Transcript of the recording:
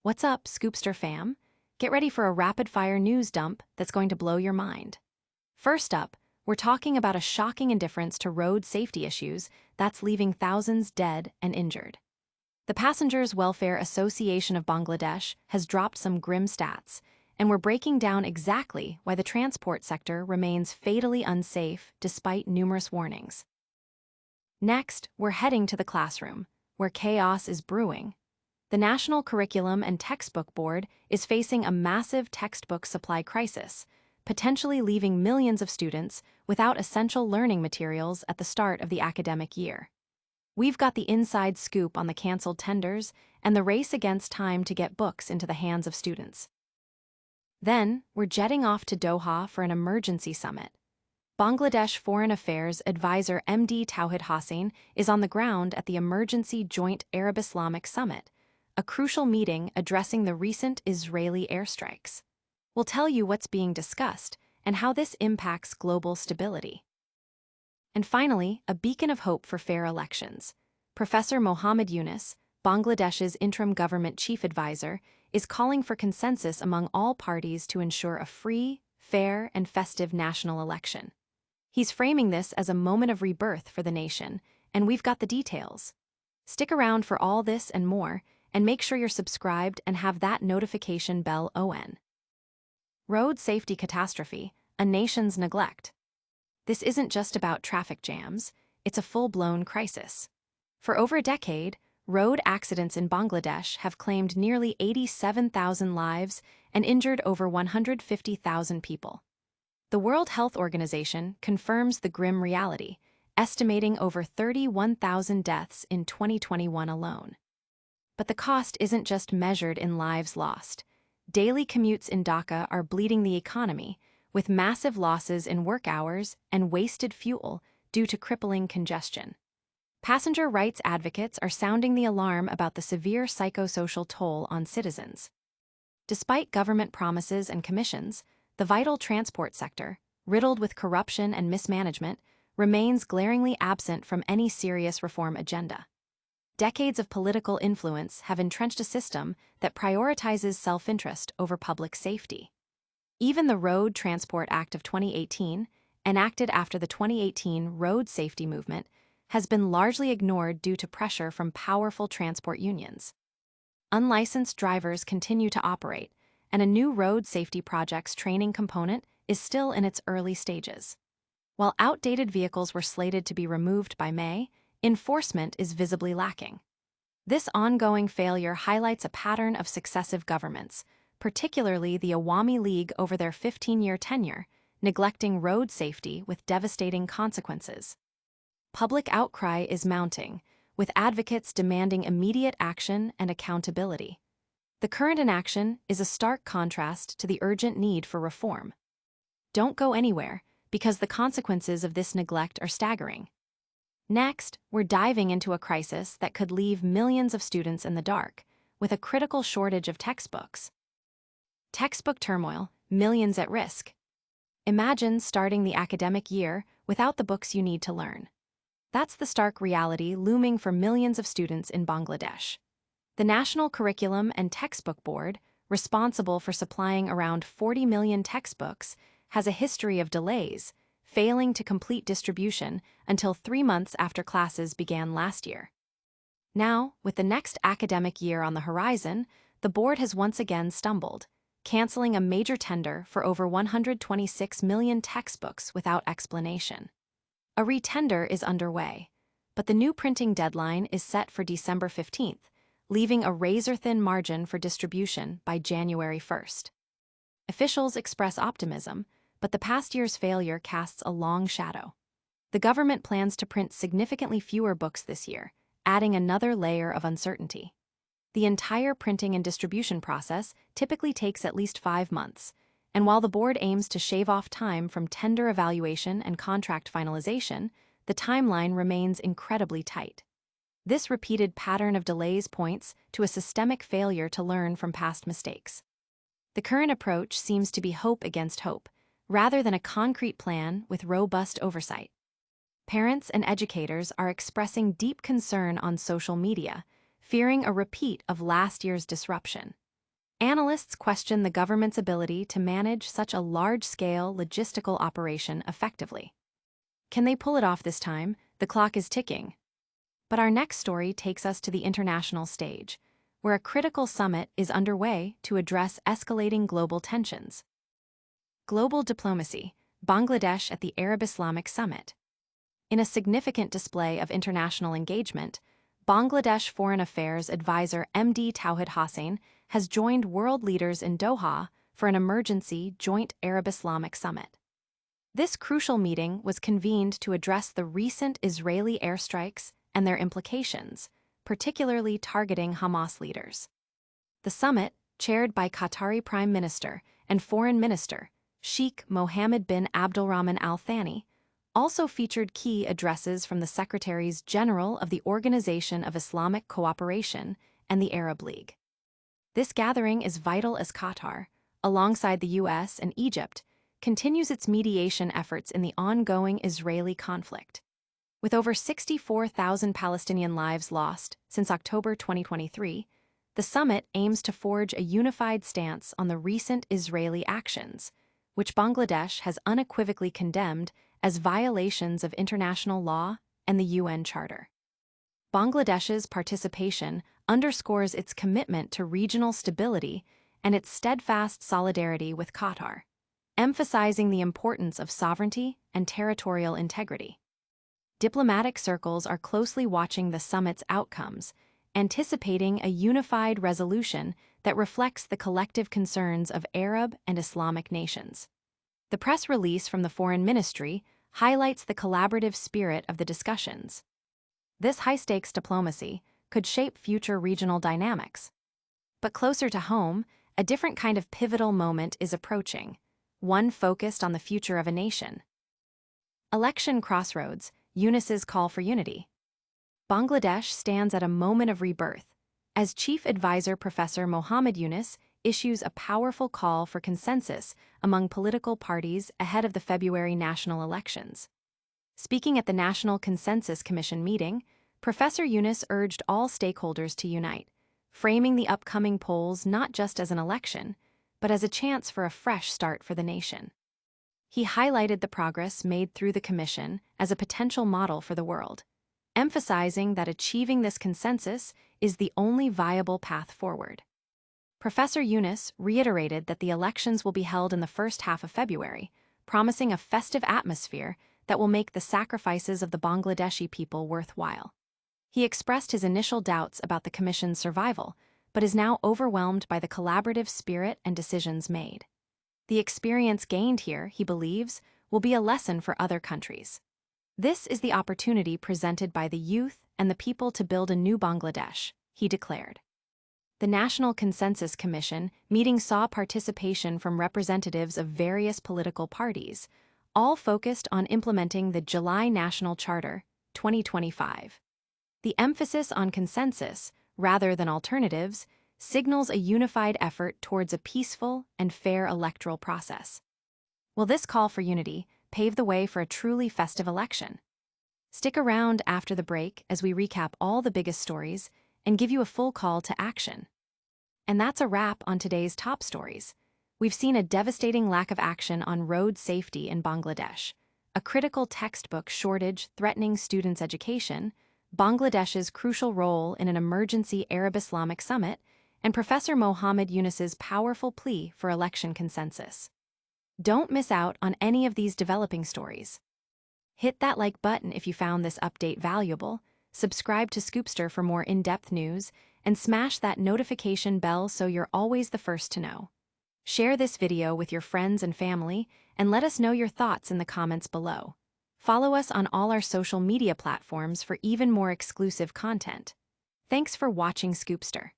What's up, Scoopster fam? Get ready for a rapid-fire news dump that's going to blow your mind. First up, we're talking about a shocking indifference to road safety issues that's leaving thousands dead and injured. The Passengers Welfare Association of Bangladesh has dropped some grim stats, and we're breaking down exactly why the transport sector remains fatally unsafe despite numerous warnings. Next, we're heading to the classroom, where chaos is brewing. The National Curriculum and Textbook Board is facing a massive textbook supply crisis, potentially leaving millions of students without essential learning materials at the start of the academic year. We've got the inside scoop on the canceled tenders and the race against time to get books into the hands of students. Then, we're jetting off to Doha for an emergency summit. Bangladesh Foreign Affairs Advisor Md Touhid Hossain is on the ground at the Emergency Joint Arab-Islamic Summit, a crucial meeting addressing the recent Israeli airstrikes. We'll tell you what's being discussed and how this impacts global stability. And finally, a beacon of hope for fair elections. Professor Muhammad Yunus, Bangladesh's interim government chief advisor, is calling for consensus among all parties to ensure a free, fair, and festive national election. He's framing this as a moment of rebirth for the nation, and we've got the details. Stick around for all this and more, and make sure you're subscribed and have that notification bell on. Road safety catastrophe, a nation's neglect. This isn't just about traffic jams, it's a full-blown crisis. For over a decade, road accidents in Bangladesh have claimed nearly 87,000 lives and injured over 150,000 people. The World Health Organization confirms the grim reality, estimating over 31,000 deaths in 2021 alone. But the cost isn't just measured in lives lost. Daily commutes in Dhaka are bleeding the economy, with massive losses in work hours and wasted fuel due to crippling congestion. Passenger rights advocates are sounding the alarm about the severe psychosocial toll on citizens. Despite government promises and commissions, the vital transport sector, riddled with corruption and mismanagement, remains glaringly absent from any serious reform agenda. Decades of political influence have entrenched a system that prioritizes self-interest over public safety. Even the Road Transport Act of 2018, enacted after the 2018 road safety movement, has been largely ignored due to pressure from powerful transport unions. Unlicensed drivers continue to operate, and a new road safety project's training component is still in its early stages. While outdated vehicles were slated to be removed by May, enforcement is visibly lacking. This ongoing failure highlights a pattern of successive governments, particularly the Awami League over their 15-year tenure, neglecting road safety with devastating consequences. Public outcry is mounting, with advocates demanding immediate action and accountability. The current inaction is a stark contrast to the urgent need for reform. Don't go anywhere, because the consequences of this neglect are staggering. Next, we're diving into a crisis that could leave millions of students in the dark, with a critical shortage of textbooks. Textbook turmoil, millions at risk. Imagine starting the academic year without the books you need to learn. That's the stark reality looming for millions of students in Bangladesh. The National Curriculum and Textbook Board, responsible for supplying around 40 million textbooks, has a history of delays, failing to complete distribution until 3 months after classes began last year. Now, with the next academic year on the horizon, the board has once again stumbled, canceling a major tender for over 126 million textbooks without explanation. A retender is underway, but the new printing deadline is set for December 15th, leaving a razor-thin margin for distribution by January 1st. Officials express optimism, but the past year's failure casts a long shadow. The government plans to print significantly fewer books this year, adding another layer of uncertainty. The entire printing and distribution process typically takes at least 5 months, and while the board aims to shave off time from tender evaluation and contract finalization, the timeline remains incredibly tight. This repeated pattern of delays points to a systemic failure to learn from past mistakes. The current approach seems to be hope against hope, rather than a concrete plan with robust oversight. Parents and educators are expressing deep concern on social media, fearing a repeat of last year's disruption. Analysts question the government's ability to manage such a large-scale logistical operation effectively. Can they pull it off this time? The clock is ticking. But our next story takes us to the international stage, where a critical summit is underway to address escalating global tensions. Global diplomacy, Bangladesh at the Arab-Islamic Summit. In a significant display of international engagement, Bangladesh Foreign Affairs Advisor Md Touhid Hossain has joined world leaders in Doha for an emergency joint Arab-Islamic summit. This crucial meeting was convened to address the recent Israeli airstrikes and their implications, particularly targeting Hamas leaders. The summit, chaired by Qatari Prime Minister and Foreign Minister Sheikh Mohammed bin Abdulrahman Al Thani, also featured key addresses from the Secretaries General of the Organization of Islamic Cooperation and the Arab League. This gathering is vital as Qatar, alongside the US and Egypt, continues its mediation efforts in the ongoing Israeli conflict. With over 64,000 Palestinian lives lost since October 2023, the summit aims to forge a unified stance on the recent Israeli actions, which Bangladesh has unequivocally condemned as violations of international law and the UN Charter. Bangladesh's participation underscores its commitment to regional stability and its steadfast solidarity with Qatar, emphasizing the importance of sovereignty and territorial integrity. Diplomatic circles are closely watching the summit's outcomes, anticipating a unified resolution that reflects the collective concerns of Arab and Islamic nations. The press release from the Foreign Ministry highlights the collaborative spirit of the discussions. This high-stakes diplomacy could shape future regional dynamics. But closer to home, a different kind of pivotal moment is approaching, one focused on the future of a nation. Election crossroads, Yunus's call for unity. Bangladesh stands at a moment of rebirth, as Chief Advisor Professor Muhammad Yunus issues a powerful call for consensus among political parties ahead of the February national elections. Speaking at the National Consensus Commission meeting, Professor Yunus urged all stakeholders to unite, framing the upcoming polls not just as an election, but as a chance for a fresh start for the nation. He highlighted the progress made through the commission as a potential model for the world, emphasizing that achieving this consensus is the only viable path forward. Professor Yunus reiterated that the elections will be held in the first half of February, promising a festive atmosphere that will make the sacrifices of the Bangladeshi people worthwhile. He expressed his initial doubts about the commission's survival, but is now overwhelmed by the collaborative spirit and decisions made. The experience gained here, he believes, will be a lesson for other countries. This is the opportunity presented by the youth and the people to build a new Bangladesh, he declared. The National Consensus Commission meeting saw participation from representatives of various political parties, all focused on implementing the July National Charter, 2025. The emphasis on consensus, rather than alternatives, signals a unified effort towards a peaceful and fair electoral process. Will this call for unity pave the way for a truly festive election? Stick around after the break as we recap all the biggest stories and give you a full call to action. And that's a wrap on today's top stories. We've seen a devastating lack of action on road safety in Bangladesh, a critical textbook shortage threatening students' education, Bangladesh's crucial role in an emergency Arab-Islamic summit, and Professor Muhammad Yunus's powerful plea for election consensus. Don't miss out on any of these developing stories. Hit that like button if you found this update valuable, subscribe to Scoopster for more in-depth news, and smash that notification bell so you're always the first to know. Share this video with your friends and family, and let us know your thoughts in the comments below. Follow us on all our social media platforms for even more exclusive content. Thanks for watching Scoopster.